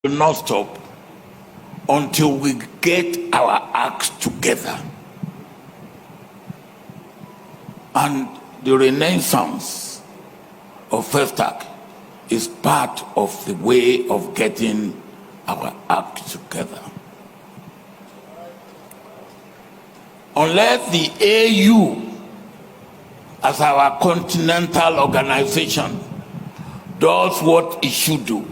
will not stop until we get our acts together. And the renaissance of First Act is part of the way of getting our act together. Unless the AU, as our continental organization, does what it should do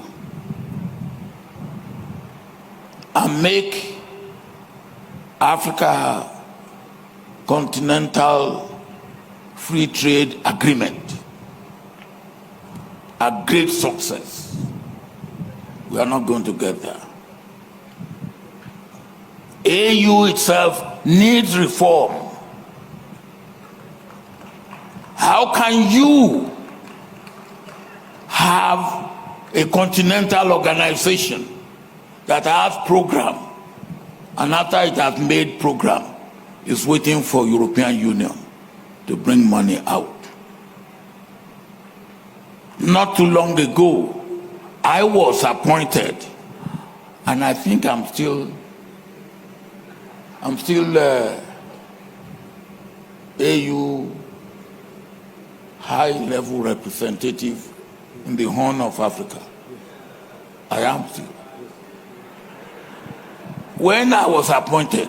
and make Africa continental free trade agreement a great success, we are not going to get there. AU itself needs reform. How can you have a continental organization that has program, and after it has made program, is waiting for European Union to bring money out? Not too long ago, I was appointed, and I think I'm still AU high-level representative in the Horn of Africa. I am still. When I was appointed,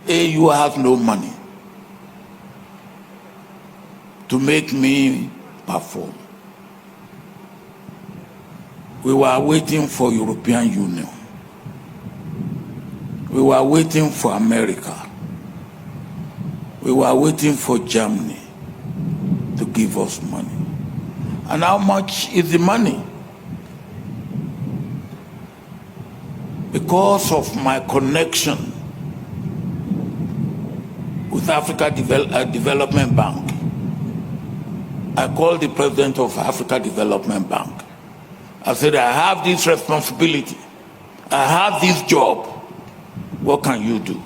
AU has no money to make me perform. We were waiting for European Union. We were waiting for America. We were waiting for Germany to give us money. And how much is the money? Because of my connection with Africa Development Bank, I called the president of Africa Development Bank. I said, I have this responsibility. I have this job. What can you do?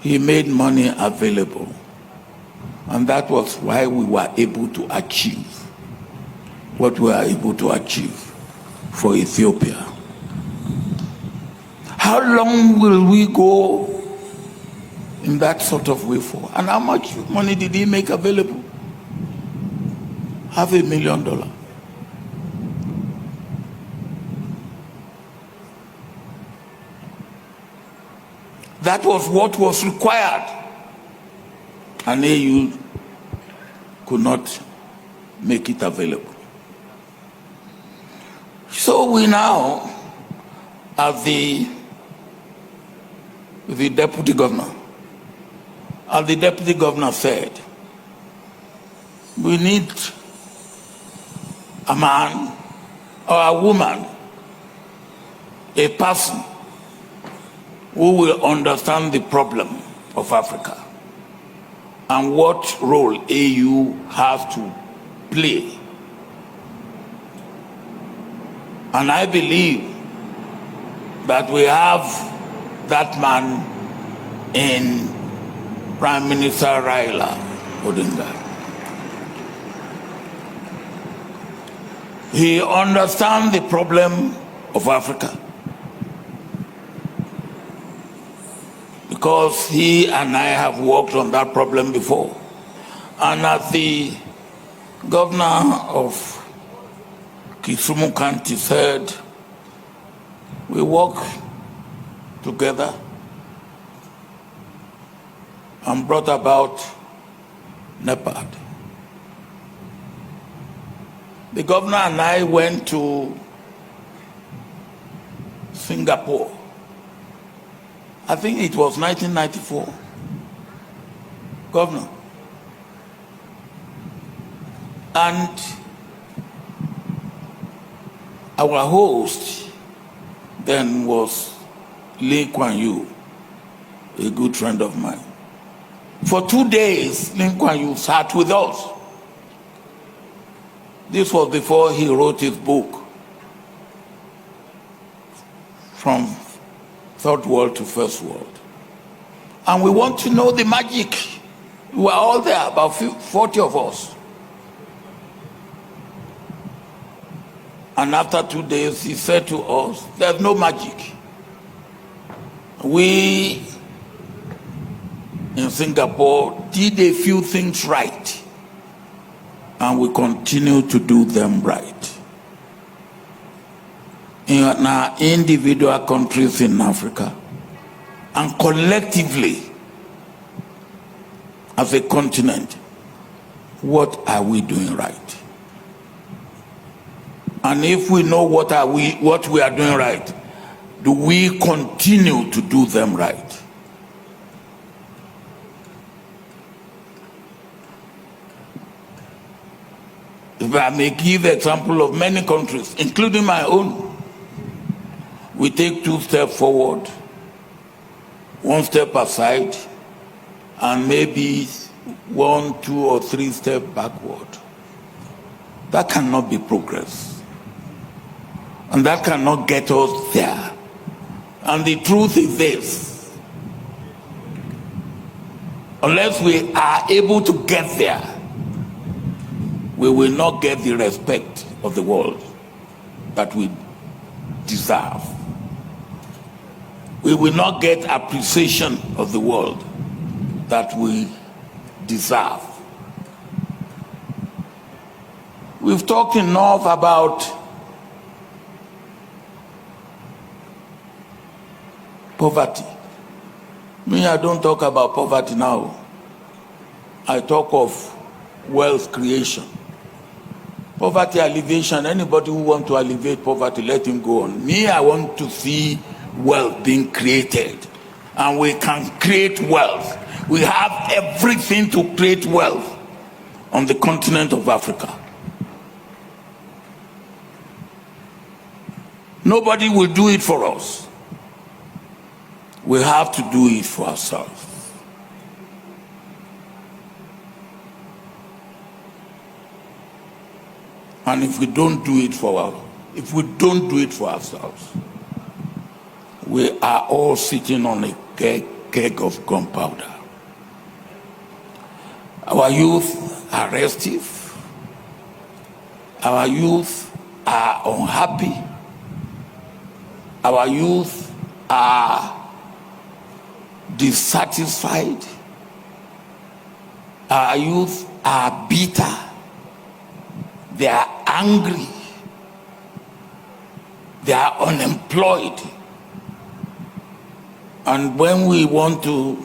He made money available. And that was why we were able to achieve what we were able to achieve for Ethiopia. How long will we go in that sort of way for? And how much money did he make available? $500,000. That was what was required. And AU could not make it available. So we now, as the deputy governor, as the deputy governor said, we need a man or a woman, a person who will understand the problem of Africa and what role AU has to play. And I believe that we have that man in Prime Minister Raila Odinga. He understands the problem of Africa because he and I have worked on that problem before. And as the governor of Kisii County said, we work together and brought about NEPAD. The governor and I went to Singapore. I think it was 1994. Governor. And our host then was Lee Kuan Yew, a good friend of mine. For 2 days, Lee Kuan Yew sat with us. This was before he wrote his book, From Third World to First World. And we want to know the magic. We were all there, about 40 of us. And after 2 days, he said to us, there's no magic. We in Singapore did a few things right, and we continue to do them right. In our individual countries in Africa, and collectively as a continent, what are we doing right? And if we know what we are doing right, do we continue to do them right? If I may give example of many countries, including my own, we take 2 steps forward, 1 step aside, and maybe 1, 2, or 3 steps backward. That cannot be progress. And that cannot get us there. And the truth is this: unless we are able to get there, we will not get the respect of the world that we deserve. We will not get appreciation of the world that we deserve. We've talked enough about poverty. Me, I don't talk about poverty now. I talk of wealth creation. Poverty alleviation, anybody who wants to alleviate poverty, let him go on. Me, I want to see wealth being created. And we can create wealth. We have everything to create wealth on the continent of Africa. Nobody will do it for us. We have to do it for ourselves. And if we don't do it for ourselves, we are all sitting on a keg of gunpowder. Our youth are restive. Our youth are unhappy. Our youth are dissatisfied. Our youth are bitter. They are angry. They are unemployed. And when we want to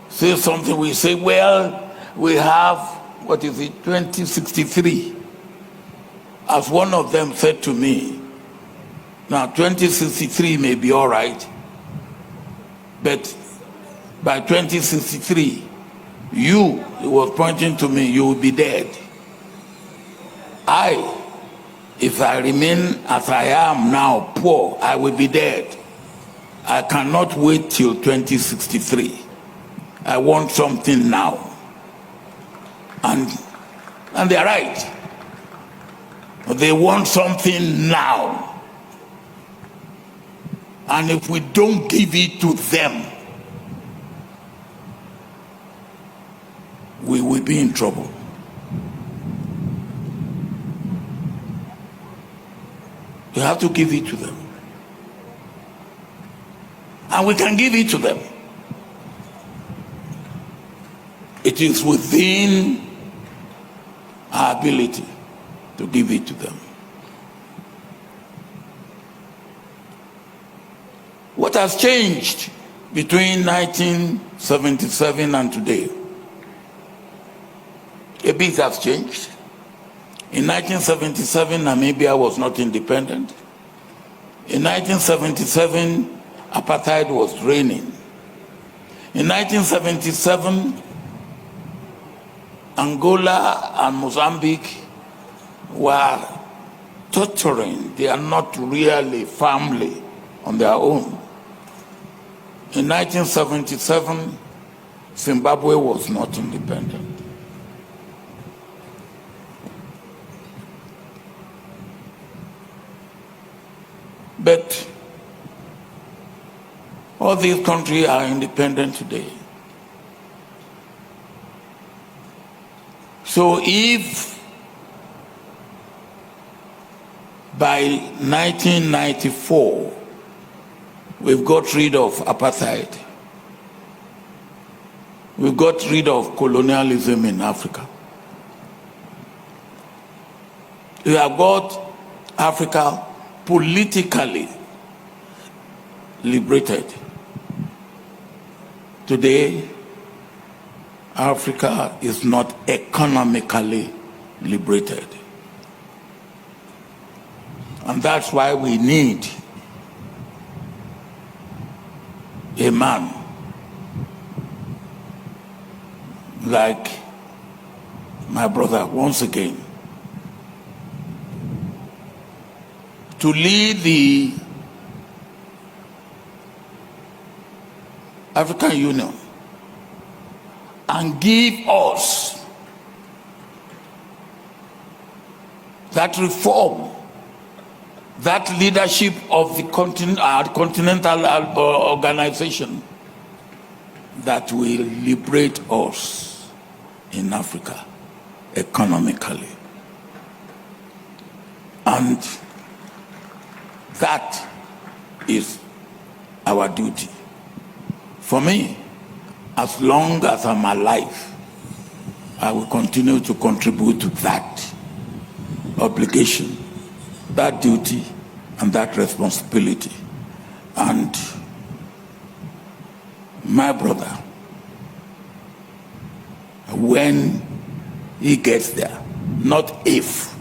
say something, we say, well, we have, 2063. As one of them said to me, now 2063 may be all right, but by 2063, he was pointing to me, you will be dead. If I remain as I am now, poor, I will be dead. I cannot wait till 2063. I want something now. And they're right. They want something now. And if we don't give it to them, we will be in trouble. You have to give it to them. And we can give it to them. It is within our ability to give it to them. What has changed between 1977 and today? A bit has changed. In 1977, Namibia was not independent. In 1977, apartheid was reigning. In 1977, Angola and Mozambique were torturing. They are not really family on their own. In 1977, Zimbabwe was not independent. But all these countries are independent today. So if by 1994, we've got rid of apartheid. We've got rid of colonialism in Africa. We have got Africa politically liberated. Today, Africa is not economically liberated. And that's why we need a man like my brother, once again, to lead the African Union and give us that reform, that leadership of the continental organization that will liberate us in Africa economically. And that is our duty. For me, as long as I'm alive, I will continue to contribute to that obligation, that duty, and that responsibility. And my brother, when he gets there, not if,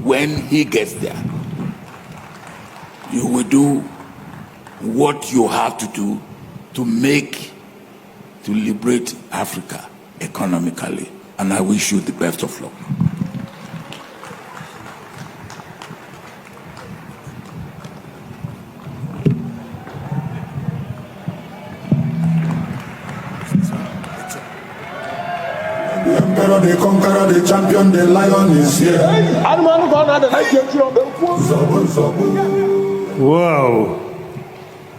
when he gets there, you will do what you have to do to liberate Africa economically. And I wish you the best of luck. The emperor, the conqueror, the champion, the lion is here. Wow.